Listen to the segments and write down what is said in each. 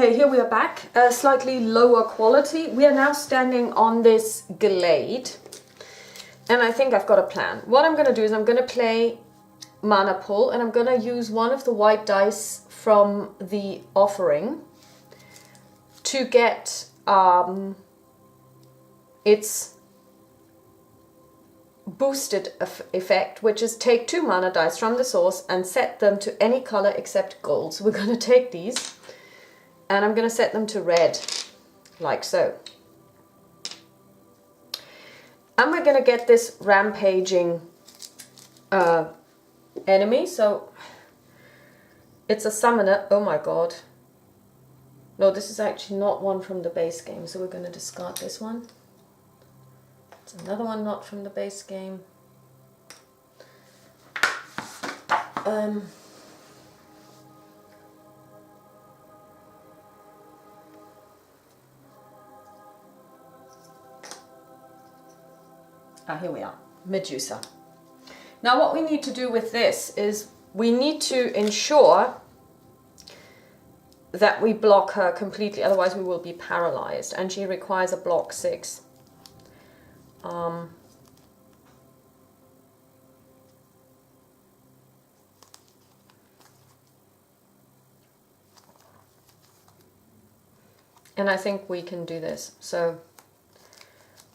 Okay, here we are back. Slightly lower quality. We are now standing on this glade. And I think I've got a plan. What I'm going to do is I'm going to play mana pull. And I'm going to use one of the white dice from the offering to get its boosted effect, which is take 2 mana dice from the source and set them to any color except gold. So we're going to take these and I'm going to set them to red, like so. And we're going to get this rampaging enemy. So it's a summoner. Oh my god. No, this is actually not one from the base game, so we're going to discard this one. It's another one not from the base game. Here we are, Medusa. Now what we need to do with this is we need to ensure that we block her completely, otherwise we will be paralyzed, and she requires a block 6. And I think we can do this. So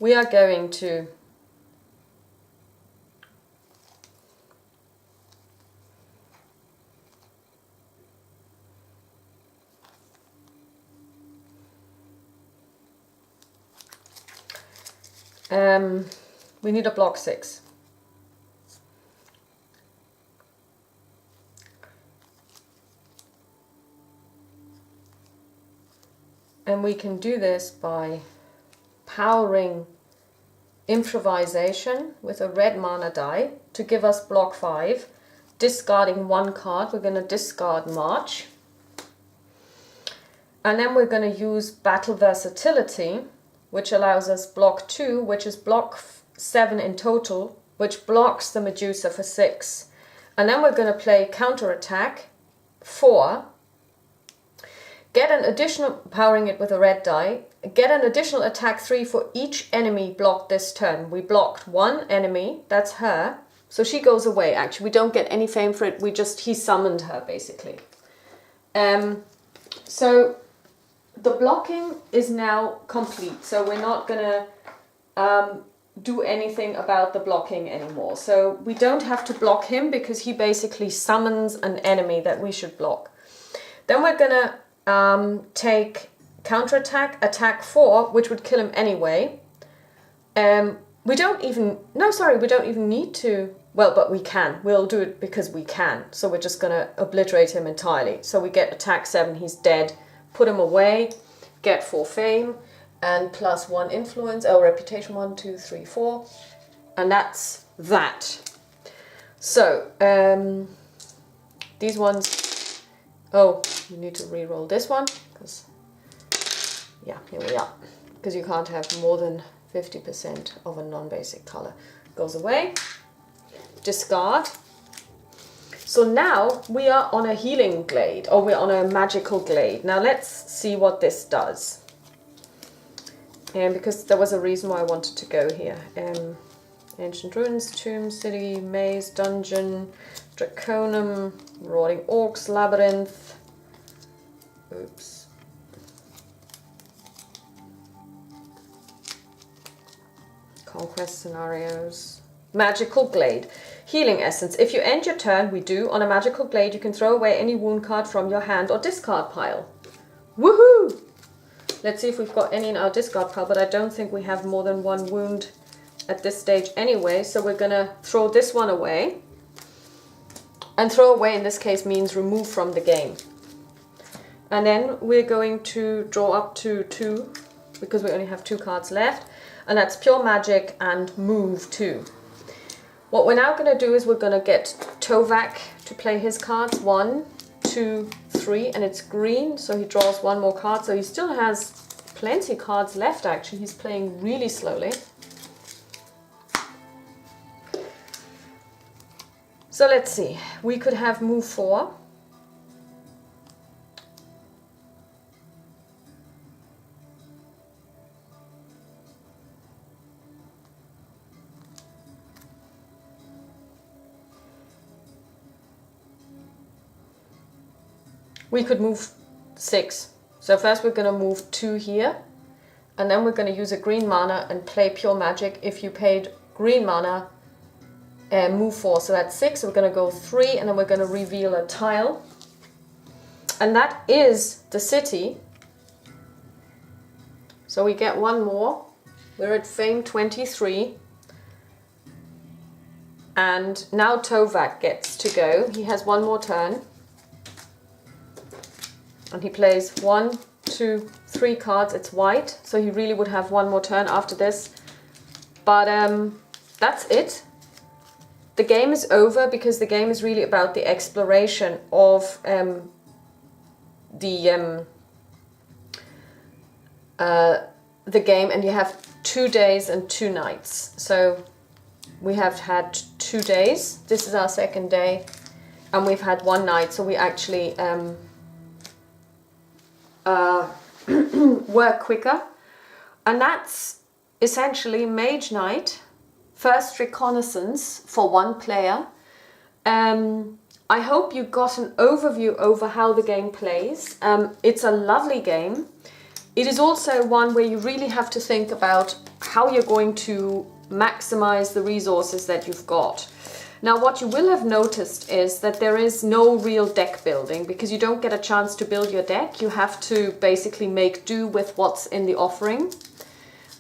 we are going to we need a block 6. And we can do this by powering improvisation with a red mana die to give us block 5, discarding 1 card. We're going to discard March. And then we're going to use battle versatility, which allows us block 2, which is block 7 in total, which blocks the Medusa for 6. And then we're going to play counterattack 4, get an additional, powering it with a red die, get an additional attack 3 for each enemy blocked this turn. We blocked 1 enemy, that's her, so she goes away. Actually, we don't get any fame for it, he summoned her basically. So the blocking is now complete, so we're not gonna do anything about the blocking anymore. So we don't have to block him because he basically summons an enemy that we should block. Then we're gonna take counterattack, attack 4, which would kill him anyway. We don't even need to, well, but we can. We'll do it because we can. So we're just gonna obliterate him entirely. So we get attack 7, he's dead. Put him away, get 4 fame, and plus 1 influence, reputation, 1, 2, 3, 4. And that's that. So, these ones, oh, you need to re-roll this one, because, yeah, here we are. Because you can't have more than 50% of a non-basic color. Goes away, discard. So now we are on a healing glade, or we're on a magical glade. Now let's see what this does. Because there was a reason why I wanted to go here. Ancient ruins, tomb, city, maze, dungeon, draconum, rotting orcs, labyrinth. Oops. Conquest scenarios. Magical glade. Healing essence. If you end your turn, on a magical glade, you can throw away any wound card from your hand or discard pile. Woohoo! Let's see if we've got any in our discard pile, but I don't think we have more than 1 wound at this stage anyway, so we're gonna throw this one away. And throw away in this case means remove from the game. And then we're going to draw up to 2, because we only have 2 cards left, and that's pure magic and move 2. What we're now going to do is we're going to get Tovak to play his cards. 1, 2, 3, and it's green, so he draws 1 more card. So he still has plenty of cards left, actually. He's playing really slowly. So let's see. We could have move 4. we could move 6. So first we're going to move 2 here, and then we're going to use a green mana and play pure magic. If you paid green mana, move 4, so that's 6. So we're going to go 3, and then we're going to reveal a tile. And that is the city. So we get one more. We're at Fame 23. And now Tovak gets to go. He has one more turn. And he plays 1, 2, 3 cards. It's white, so he really would have one more turn after this. But that's it. The game is over because the game is really about the exploration of the game, and you have 2 days and 2 nights. So we have had 2 days. This is our second day, and we've had 1 night. So we actually work quicker, and that's essentially Mage Night. First Reconaissance for 1 player. I hope you got an overview over how the game plays. It's a lovely game. It is also one where you really have to think about how you're going to maximize the resources that you've got. Now, what you will have noticed is that there is no real deck building because you don't get a chance to build your deck. You have to basically make do with what's in the offering.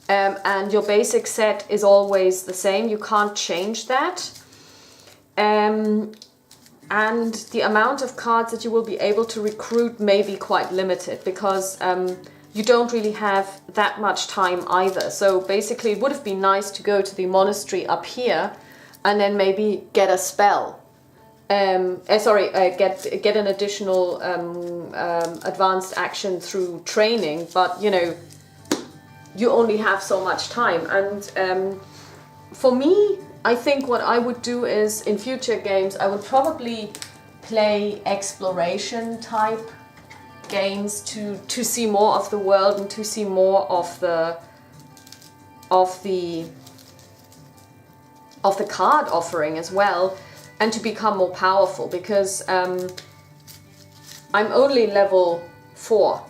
And your basic set is always the same. You can't change that. And the amount of cards that you will be able to recruit may be quite limited because you don't really have that much time either. So basically it would have been nice to go to the monastery up here and then maybe get a spell. Get an additional advanced action through training, but you know, you only have so much time. And for me, I think what I would do is in future games, I would probably play exploration type games to see more of the world and to see more of the card offering as well, and to become more powerful because I'm only level 4.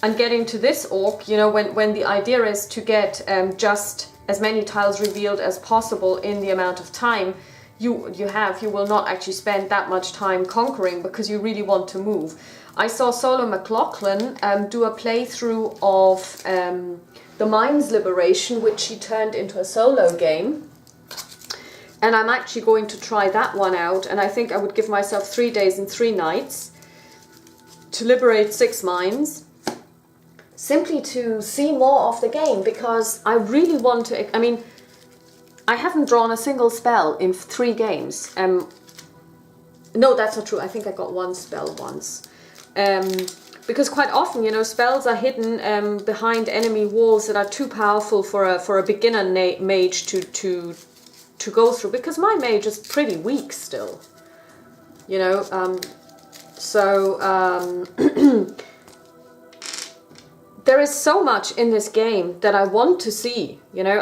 And getting to this orc, you know, when the idea is to get just as many tiles revealed as possible in the amount of time you will not actually spend that much time conquering because you really want to move. I saw Solo McLaughlin do a playthrough of the Mines Liberation, which she turned into a solo game. And I'm actually going to try that one out, and I think I would give myself 3 days and 3 nights to liberate 6 mines. Simply to see more of the game, because I really want to, I mean, I haven't drawn a single spell in 3 games. No, that's not true. I think I got 1 spell once. Because quite often, you know, spells are hidden behind enemy walls that are too powerful for a beginner mage to go through. Because my mage is pretty weak still, you know. There is so much in this game that I want to see. You know,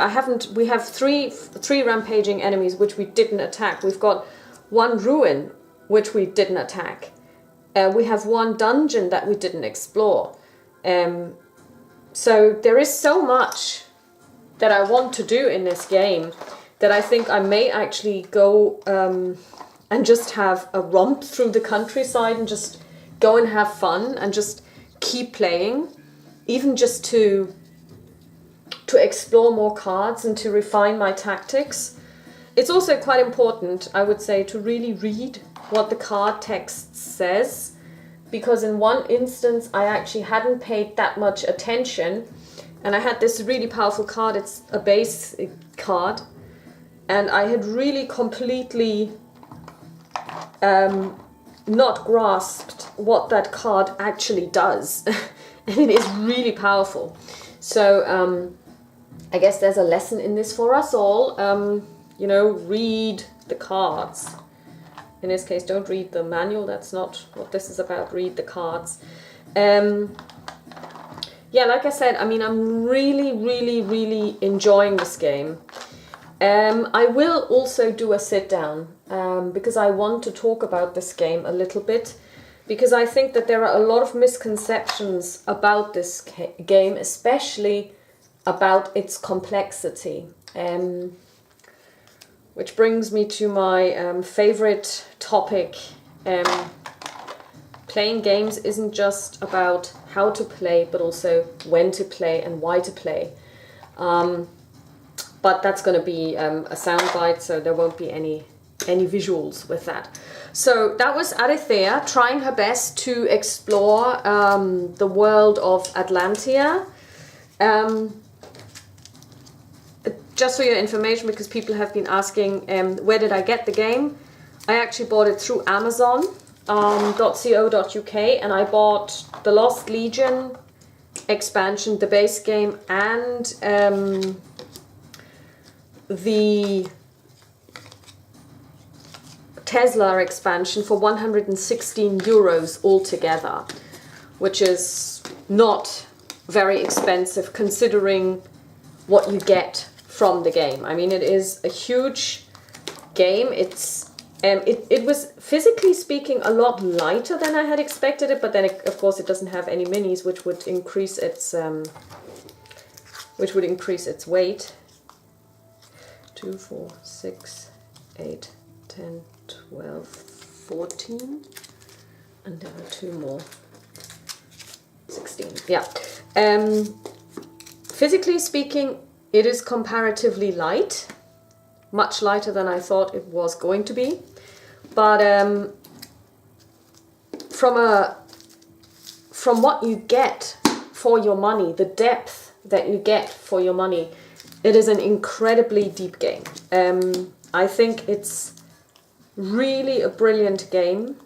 we have three rampaging enemies which we didn't attack. We've got 1 ruin which we didn't attack. We have 1 dungeon that we didn't explore. So there is so much that I want to do in this game that I think I may actually go and just have a romp through the countryside and just go and have fun and just keep playing. Even just to explore more cards and to refine my tactics. It's also quite important, I would say, to really read what the card text says, because in one instance I actually hadn't paid that much attention, and I had this really powerful card. It's a base card, and I had really completely not grasped what that card actually does. And it is really powerful. So I guess there's a lesson in this for us all. You know, read the cards. In this case, don't read the manual. That's not what this is about. Read the cards. Yeah, like I said, I mean, I'm really, really, really enjoying this game. I will also do a sit down because I want to talk about this game a little bit, because I think that there are a lot of misconceptions about this game, especially about its complexity. Which brings me to my favorite topic. Playing games isn't just about how to play, but also when to play and why to play. But that's going to be a soundbite, so there won't be any visuals with that. So that was Arethea trying her best to explore the world of Atlantia. Just for your information, because people have been asking where did I get the game, I actually bought it through Amazon. .co.uk, and I bought the Lost Legion expansion, the base game, and the Tesla expansion for 116 euros altogether, which is not very expensive considering what you get from the game. I mean, it is a huge game. It was, physically speaking, a lot lighter than I had expected it, but then of course it doesn't have any minis, which would increase its weight. 2, 4, 6, 8, 10, 12, 14, and there are 2 more. 16. Yeah. Physically speaking, it is comparatively light. Much lighter than I thought it was going to be, but from what you get for your money, the depth that you get for your money, it is an incredibly deep game. I think it's really a brilliant game,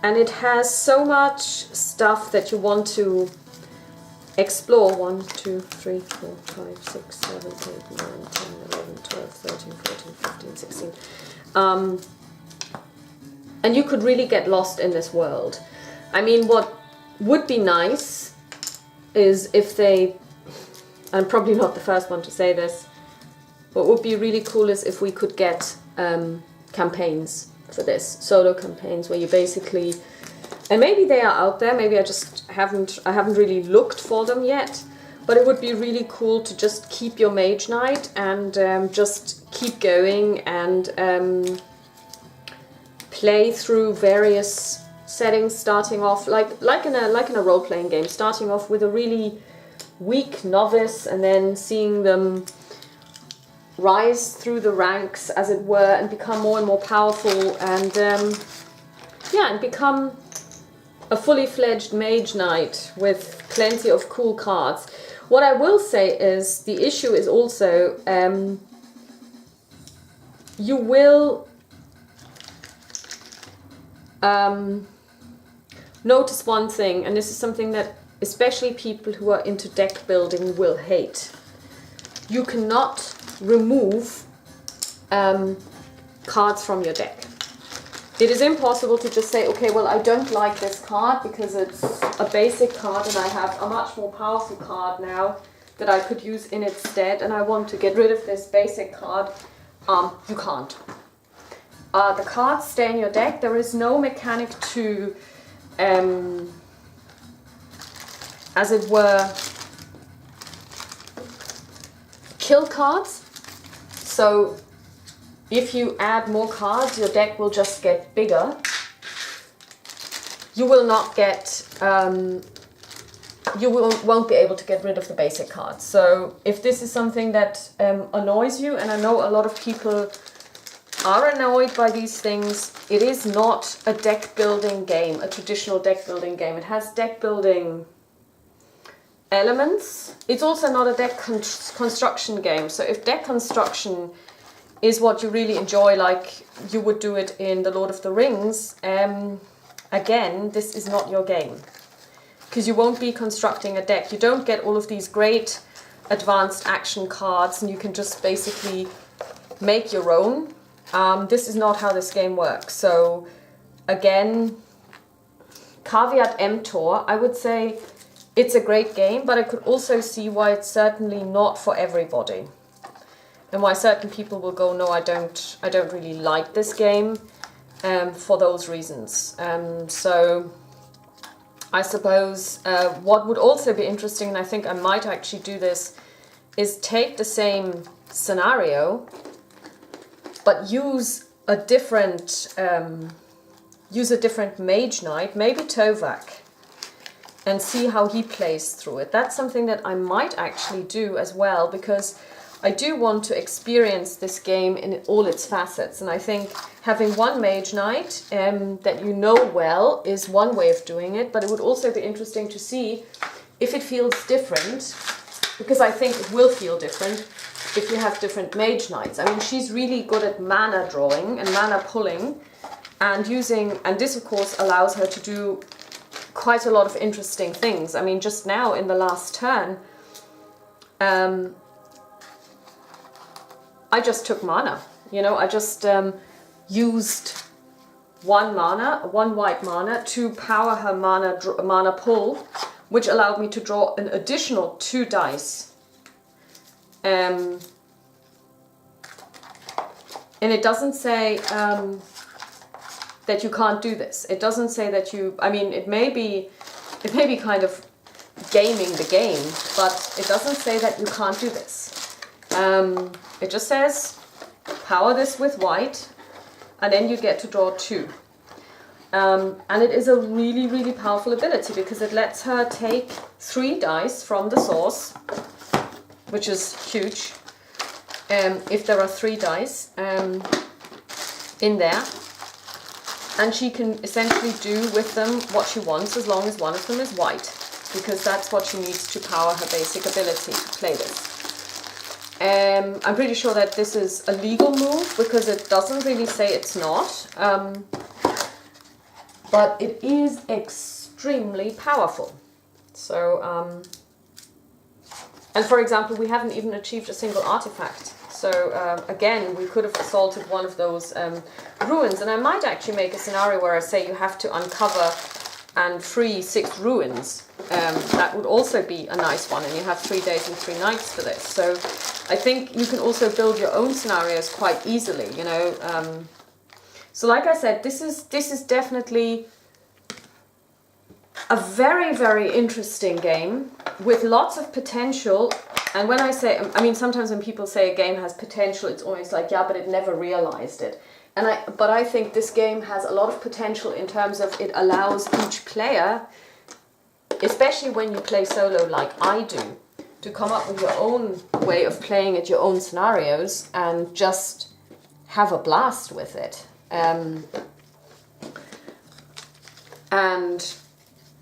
and it has so much stuff that you want to explore. 1, 2, 3, 4, 5, 6, 7, 8, 9, 10, 11, 12, 13, 14, 15, 16. And you could really get lost in this world. I mean, what would be nice is if they, I'm probably not the first one to say this, what would be really cool is if we could get campaigns for this, solo campaigns, where you basically, and maybe they are out there, maybe I haven't really looked for them yet, but it would be really cool to just keep your mage knight and just keep going and play through various settings, starting off like in a role-playing game, starting off with a really weak novice and then seeing them rise through the ranks, as it were, and become more and more powerful, and and become a fully fledged mage knight with plenty of cool cards. What I will say is the issue is also you will notice one thing, and this is something that especially people who are into deck building will hate. You cannot remove cards from your deck. It is impossible to just say, okay, well, I don't like this card because it's a basic card and I have a much more powerful card now that I could use in its stead, and I want to get rid of this basic card. You can't. The cards stay in your deck. There is no mechanic to, as it were, kill cards. So if you add more cards, your deck will just get bigger. You will not get, won't be able to get rid of the basic cards. So if this is something that annoys you, and I know a lot of people are annoyed by these things, it is not a deck building game, a traditional deck building game. It has deck building elements. It's also not a deck construction game. So if deck construction is what you really enjoy, like you would do it in The Lord of the Rings, again, this is not your game, because you won't be constructing a deck. You don't get all of these great advanced action cards and you can just basically make your own. This is not how this game works. So again, caveat emptor, I would say it's a great game, but I could also see why it's certainly not for everybody. and why certain people will go, no, I don't really like this game, for those reasons. So I suppose what would also be interesting, and I think I might actually do this, is take the same scenario, but use a different mage knight, maybe Tovak, and see how he plays through it. That's something that I might actually do as well, because I do want to experience this game in all its facets. And I think having one mage knight that you know well is one way of doing it, but it would also be interesting to see if it feels different, because I think it will feel different if you have different mage knights. I mean, she's really good at mana drawing and mana pulling, and this of course allows her to do quite a lot of interesting things. I mean, just now in the last turn, I just took mana. You know, I just used one white mana to power her mana pull, which allowed me to draw an additional 2 dice. And it doesn't say that you can't do this. It doesn't say that I mean, it may be kind of gaming the game, but it doesn't say that you can't do this. It just says power this with white, and then you get to draw 2. And it is a really, really powerful ability, because it lets her take 3 dice from the source, which is huge, if there are 3 dice in there. And she can essentially do with them what she wants, as long as one of them is white, because that's what she needs to power her basic ability to play this. I'm pretty sure that this is a legal move, because it doesn't really say it's not, but it is extremely powerful. So, and for example, we haven't even achieved a single artifact. So again, we could have assaulted one of those ruins, and I might actually make a scenario where I say you have to uncover and free 6 ruins. That would also be a nice one, and you have 3 days and 3 nights for this. So I think you can also build your own scenarios quite easily, you know. So like I said, this is definitely a very, very interesting game with lots of potential. And when I say, I mean, sometimes when people say a game has potential, it's always like, yeah, but it never realized it. But I think this game has a lot of potential in terms of it allows each player, especially when you play solo like I do, to come up with your own way of playing it, your own scenarios, and just have a blast with it. And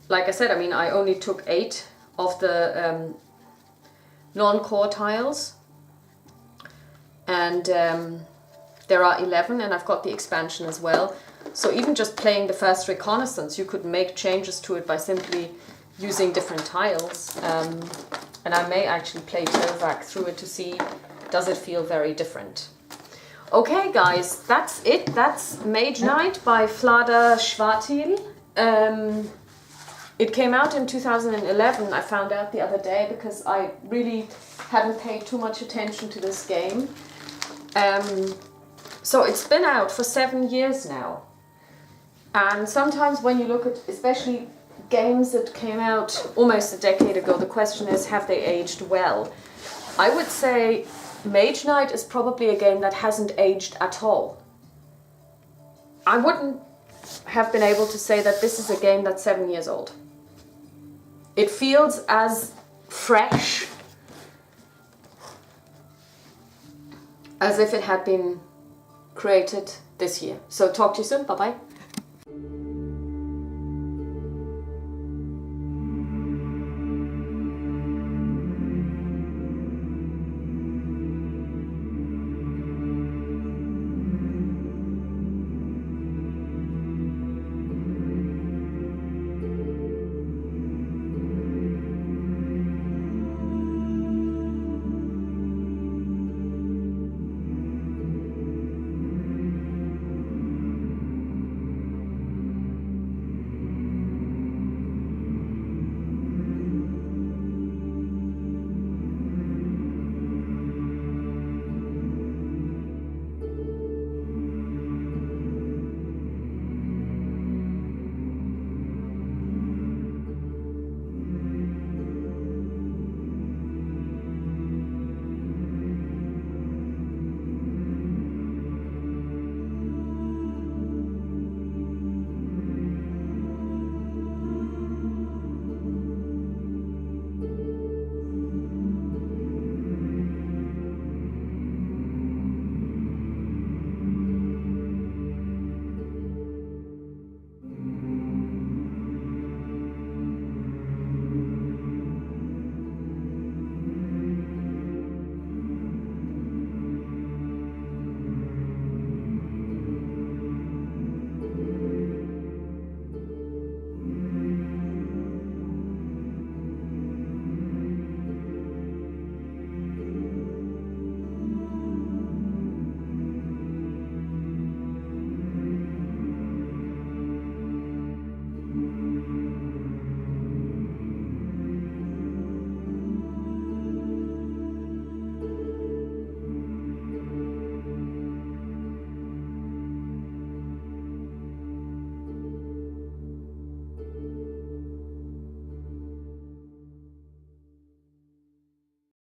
like I said, I mean, I only took 8 of the non-core tiles, and there are 11, and I've got the expansion as well. So even just playing the first Reconaissance, you could make changes to it by simply using different tiles. And I may actually play Tovak through it to see, does it feel very different. Okay guys, that's it. That's Mage Knight by Vlada Schwartil. It came out in 2011, I found out the other day, because I really hadn't paid too much attention to this game. So it's been out for 7 years now. And sometimes when you look at, especially games that came out almost a decade ago, the question is, have they aged well? I would say Mage Knight is probably a game that hasn't aged at all. I wouldn't have been able to say that this is a game that's 7 years old. It feels as fresh as if it had been created this year. So talk to you soon. Bye-bye.